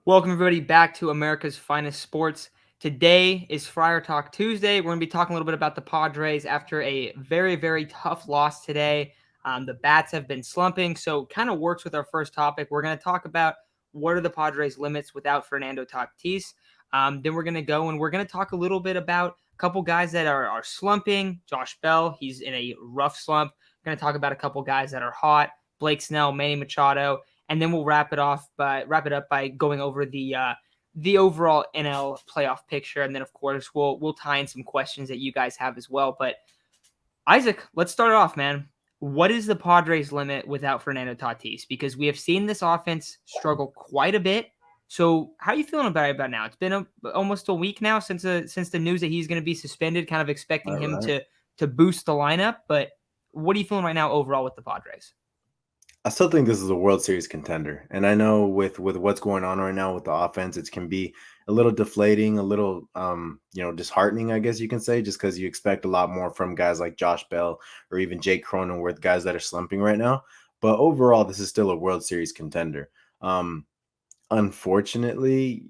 Welcome, everybody, back to America's Finest Sports. Today is Friar Talk Tuesday. We're going to be talking a little bit about the Padres after a very, very tough loss today. The bats have been slumping, so kind of works with our first topic. We're going to talk about what are the Padres' limits without Fernando Tatis. Then we're going to go and we're going to talk a little bit about a couple guys that are slumping. Josh Bell, he's in a rough slump. We're going to talk about a couple guys that are hot. Blake Snell, Manny Machado, and then we'll wrap it up by going over the overall NL playoff picture, and then of course we'll tie in some questions that you guys have as well. But Isaac, let's start it off, man. What is the Padres' limit without Fernando Tatis? Because we have seen this offense struggle quite a bit. So how are you feeling about now? It's been almost a week now since the news that he's going to be suspended. Kind of expecting All him right. to boost the lineup, but what are you feeling right now overall with the Padres? I still think this is a World Series contender, and I know with what's going on right now with the offense, it can be a little deflating, a little disheartening, I guess you can say, just because you expect a lot more from guys like Josh Bell or even Jake Cronenworth, guys that are slumping right now. But overall, this is still a World Series contender. Um, Unfortunately,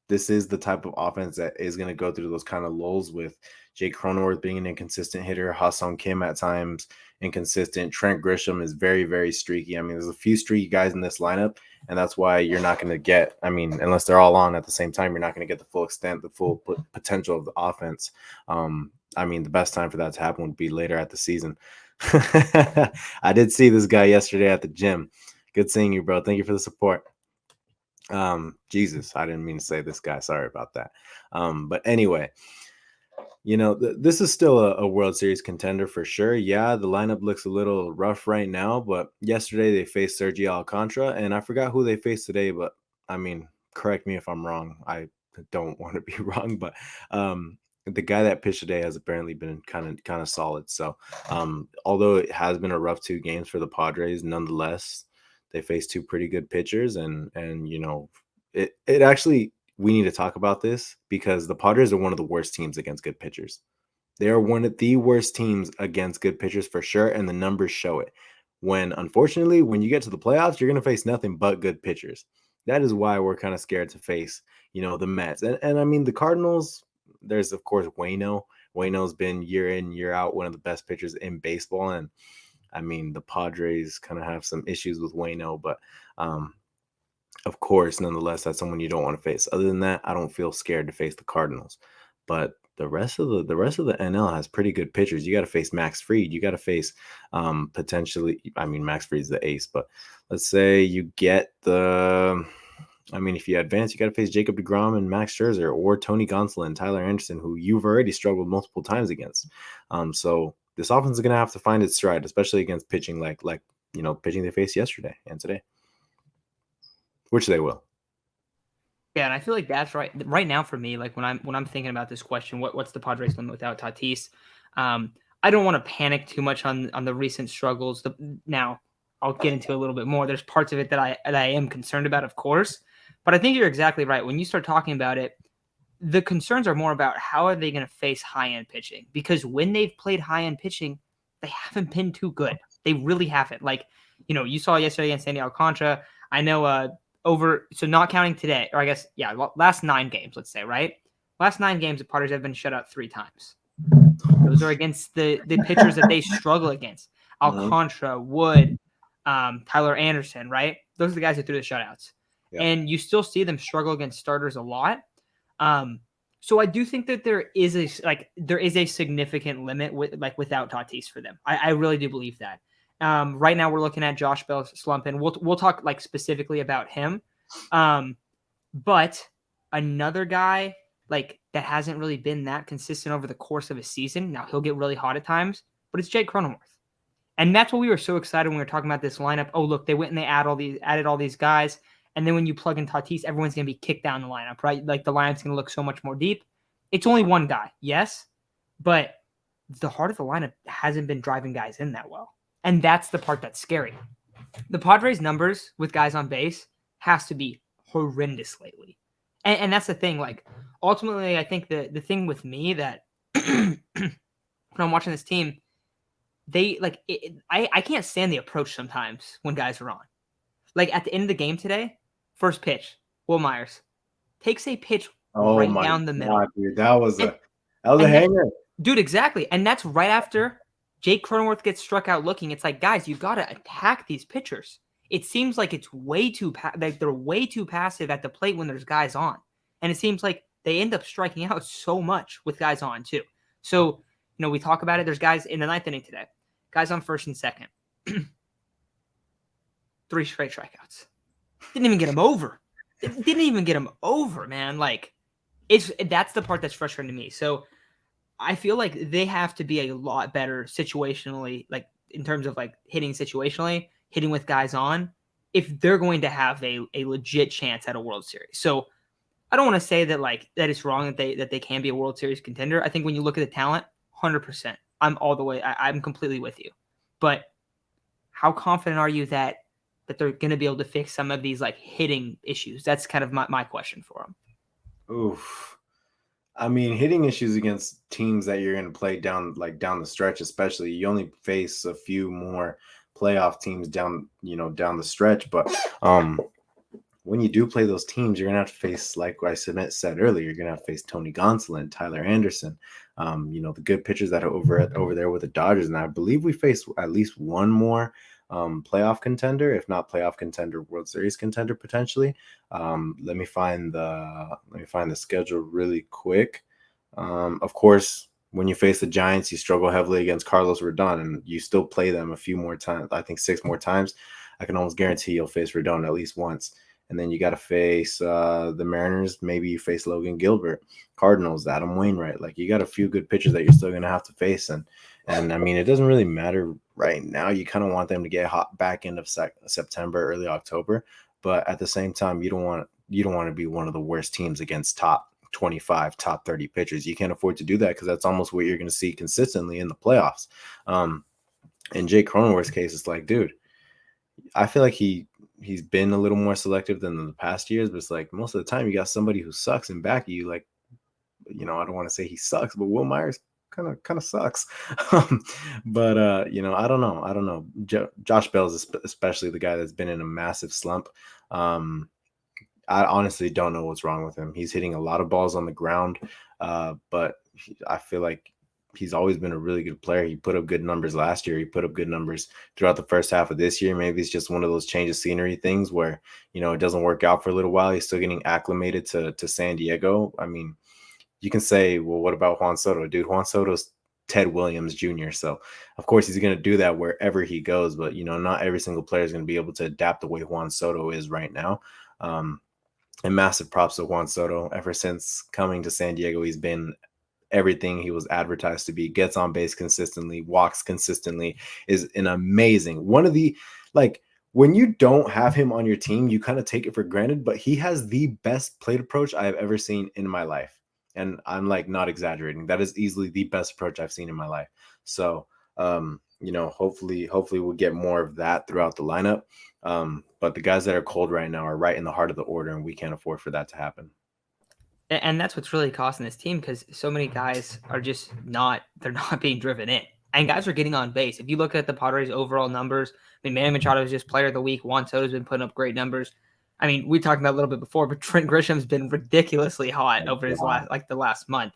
this is the type of offense that is going to go through those kind of lulls with Jake Cronenworth being an inconsistent hitter, Ha-Seong Kim at times inconsistent. Trent Grisham is very, very streaky. I mean, there's a few streaky guys in this lineup, and that's why you're not going to get, unless they're all on at the same time, you're not going to get the full extent, the full potential of the offense. The best time for that to happen would be later at the season. I did see this guy yesterday at the gym. Good seeing you, bro. Thank you for the support. Jesus, I didn't mean to say this guy. Sorry about that. But anyway, this is still a World Series contender for sure. Yeah, the lineup looks a little rough right now, but yesterday they faced Sergio Alcantara, and I forgot who they faced today, but correct me if I'm wrong. I don't want to be wrong, but the guy that pitched today has apparently been kind of solid. So, although it has been a rough 2 games for the Padres, nonetheless, they faced two pretty good pitchers, and it actually, we need to talk about this because the Padres are one of the worst teams against good pitchers. They are one of the worst teams against good pitchers for sure, and the numbers show it. Unfortunately, when you get to the playoffs, you're going to face nothing but good pitchers. That is why we're kind of scared to face, the Mets. And I mean, the Cardinals, there's, of course, Waino. Waino's been year in, year out, one of the best pitchers in baseball. And the Padres kind of have some issues with Waino, but of course, nonetheless, that's someone you don't want to face. Other than that, I don't feel scared to face the Cardinals. But the rest of the NL has pretty good pitchers. You got to face Max Fried. You got to face potentially. Max Fried's the ace, but let's say you get the. If you advance, you got to face Jacob DeGrom and Max Scherzer, or Tony Gonsolin and Tyler Anderson, who you've already struggled multiple times against. So this offense is going to have to find its stride, especially against pitching like pitching they faced yesterday and today, which they will. Yeah, and I feel like that's right. Right now, for me, like when I'm thinking about this question, what's the Padres limit without Tatis? I don't want to panic too much on the recent struggles. Now, I'll get into a little bit more. There's parts of it that I am concerned about, of course, but I think you're exactly right. When you start talking about it, the concerns are more about how are they going to face high end pitching, because when they've played high end pitching, they haven't been too good. They really haven't. Like, you saw yesterday against Sandy Alcantara. I know so not counting today, or I guess, yeah, last 9 games, let's say, right? Last 9 games, the Padres have been shut out 3 times. Those are against the pitchers that they struggle against. Alcantara, Wood, Tyler Anderson, right? Those are the guys who threw the shutouts. Yeah. And you still see them struggle against starters a lot. So I do think that there is a significant limit without Tatis for them. I really do believe that. Right now we're looking at Josh Bell slumping. We'll talk like specifically about him. But another guy like that hasn't really been that consistent over the course of a season. Now he'll get really hot at times, but it's Jake Cronenworth. And that's what we were so excited when we were talking about this lineup. Oh, look, they went and they added all these guys. And then when you plug in Tatis, everyone's going to be kicked down the lineup, right? Like the lineup's going to look so much more deep. It's only one guy, yes, but the heart of the lineup hasn't been driving guys in that well. And that's the part that's scary. The Padres' numbers with guys on base has to be horrendous lately. And that's the thing. Like, ultimately, I think the thing with me that when I'm watching this team, I can't stand the approach sometimes when guys are on. Like, at the end of the game today, first pitch, Will Myers takes a pitch Oh right my down the middle. God, dude. That was And a and that hanger. dude, exactly. And that's right after Jake Cronenworth gets struck out looking. It's like, guys, you got to attack these pitchers. It seems like it's way too like they're way too passive at the plate when there's guys on. And it seems like they end up striking out so much with guys on too. So, we talk about it. There's guys in the ninth inning today. Guys on first and second. 3 straight strikeouts. Didn't even get him over. Didn't even get him over, man. Like, that's the part that's frustrating to me. So I feel like they have to be a lot better situationally, like in terms of like hitting situationally, hitting with guys on, if they're going to have a legit chance at a World Series. So I don't want to say that that it's wrong that they can be a World Series contender. I think when you look at the talent, 100%, I'm all the way. I'm completely with you. But how confident are you that they're going to be able to fix some of these like hitting issues? That's kind of my question for them. Oof. I mean, hitting issues against teams that you're going to play down the stretch, especially, you only face a few more playoff teams down the stretch. But when you do play those teams, you're going to have to face, like I said earlier, you're going to have to face Tony Gonsolin, Tyler Anderson, the good pitchers that are over there with the Dodgers. And I believe we face at least one more playoff contender, if not playoff contender, World Series contender potentially. Let me find the schedule really quick. Of course, when you face the Giants, you struggle heavily against Carlos Rodon, and you still play them a few more times. I think 6 more times. I can almost guarantee you'll face Rodon at least once. And then you got to face the Mariners. Maybe you face Logan Gilbert, Cardinals, Adam Wainwright. Like, you got a few good pitchers that you're still going to have to face. And I mean, it doesn't really matter right now. You kind of want them to get hot back end of September, early October. But at the same time, you don't want to be one of the worst teams against top 25, top 30 pitchers. You can't afford to do that, because that's almost what you're going to see consistently in the playoffs. In Jake Cronenworth's case, it's like, dude, I feel like he's been a little more selective than in the past years, but it's like most of the time you got somebody who sucks in back of you. Like, I don't want to say he sucks, but Will Myers kind of sucks. But I don't know. Josh Bell is especially the guy that's been in a massive slump. I honestly don't know what's wrong with him. He's hitting a lot of balls on the ground, but I feel like he's always been a really good player. He put up good numbers last year. He put up good numbers throughout the first half of this year. Maybe it's just one of those change of scenery things where, it doesn't work out for a little while. He's still getting acclimated to San Diego. I mean, you can say, well, what about Juan Soto? Dude, Juan Soto's Ted Williams Jr. So, of course, he's going to do that wherever he goes. But, not every single player is going to be able to adapt the way Juan Soto is right now. And massive props to Juan Soto. Ever since coming to San Diego, he's been everything he was advertised to be. Gets on base consistently, walks consistently, is an amazing one of the, like, when you don't have him on your team, you kind of take it for granted, but he has the best plate approach I have ever seen in my life. And I'm like not exaggerating. That is easily the best approach I've seen in my life. So, hopefully we'll get more of that throughout the lineup. But the guys that are cold right now are right in the heart of the order, and we can't afford for that to happen. And that's what's really costing this team, because so many guys are just they're not being driven in. And guys are getting on base. If you look at the Padres' overall numbers, I mean, Manny Machado is just player of the week. Juan Soto's been putting up great numbers. I mean, we talked about a little bit before, but Trent Grisham's been ridiculously hot over the last month.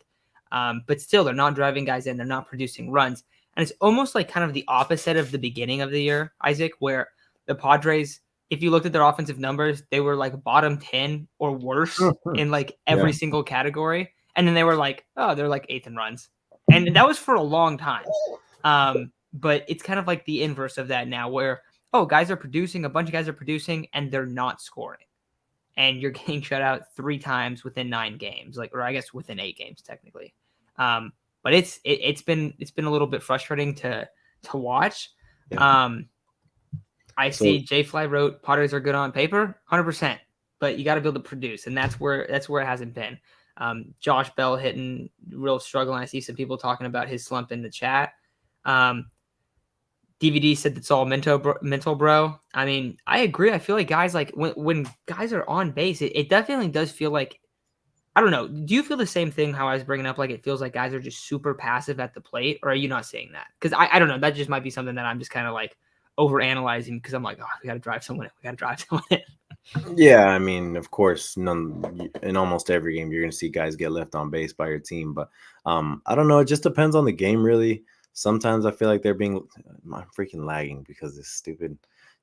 But still, they're not driving guys in. They're not producing runs. And it's almost like kind of the opposite of the beginning of the year, Isaac, where the Padres, if you looked at their offensive numbers, they were like bottom 10 or worse in like every single category. And then they were like, oh, they're like 8th in runs. And that was for a long time. But it's kind of like the inverse of that now, where, a bunch of guys are producing, and they're not scoring. And you're getting shut out 3 times within 9 games, or I guess within 8 games technically. But it's been a little bit frustrating to watch. Yeah. I see Jay Fly wrote Padres are good on paper, 100%, but you got to be able to produce, and that's where it hasn't been. Josh Bell hitting real struggle, and I see some people talking about his slump in the chat. DVD said it's all mental, bro. I mean, I agree. I feel like guys, like when guys are on base, it definitely does feel like, I don't know. Do you feel the same thing? How I was bringing up, like it feels like guys are just super passive at the plate, or are you not seeing that? Because I don't know. That just might be something that I'm just kind of like overanalyzing, because I'm like, oh, we got to drive someone in. We got to drive someone in. Yeah, I mean, of course, none in almost every game you're gonna see guys get left on base by your team, but I don't know. It just depends on the game, really. Sometimes I feel like they're being. I'm freaking lagging because this stupid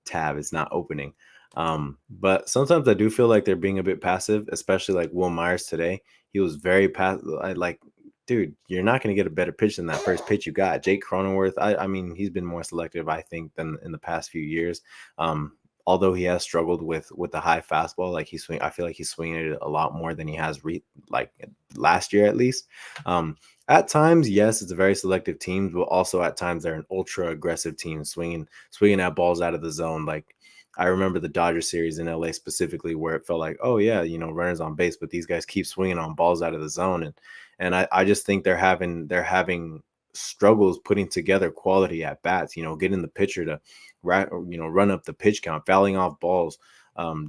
tab is not opening. But sometimes I do feel like they're being a bit passive, especially like Will Myers today. He was very passive. I like, dude, you're not gonna get a better pitch than that first pitch you got. Jake Cronenworth, I mean, he's been more selective, I think, than in the past few years. Um, Although he has struggled with the high fastball, like I feel like he's swinging it a lot more than he has like last year at least. At times, yes, it's a very selective team, but also at times they're an ultra aggressive team, swinging at balls out of the zone. Like I remember the Dodgers series in LA specifically, where it felt like, oh yeah, runners on base, but these guys keep swinging on balls out of the zone, and I just think they're having struggles putting together quality at bats. Getting the pitcher to run up the pitch count, fouling off balls,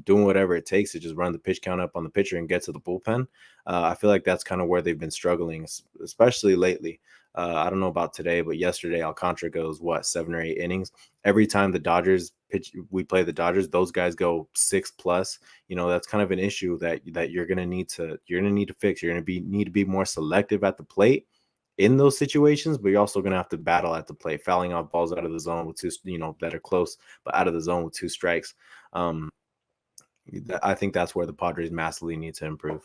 doing whatever it takes to just run the pitch count up on the pitcher and get to the bullpen. I feel like that's kind of where they've been struggling, especially lately. I don't know about today, but yesterday Alcantara goes 7 or 8 innings. Every time the Dodgers pitch, we play the Dodgers. Those guys go 6+. That's kind of an issue that you're gonna need to fix. You're gonna need to be more selective at the plate in those situations, but you're also going to have to battle at the plate, fouling off balls out of the zone with that are close, but out of the zone with 2 strikes. I think that's where the Padres massively need to improve.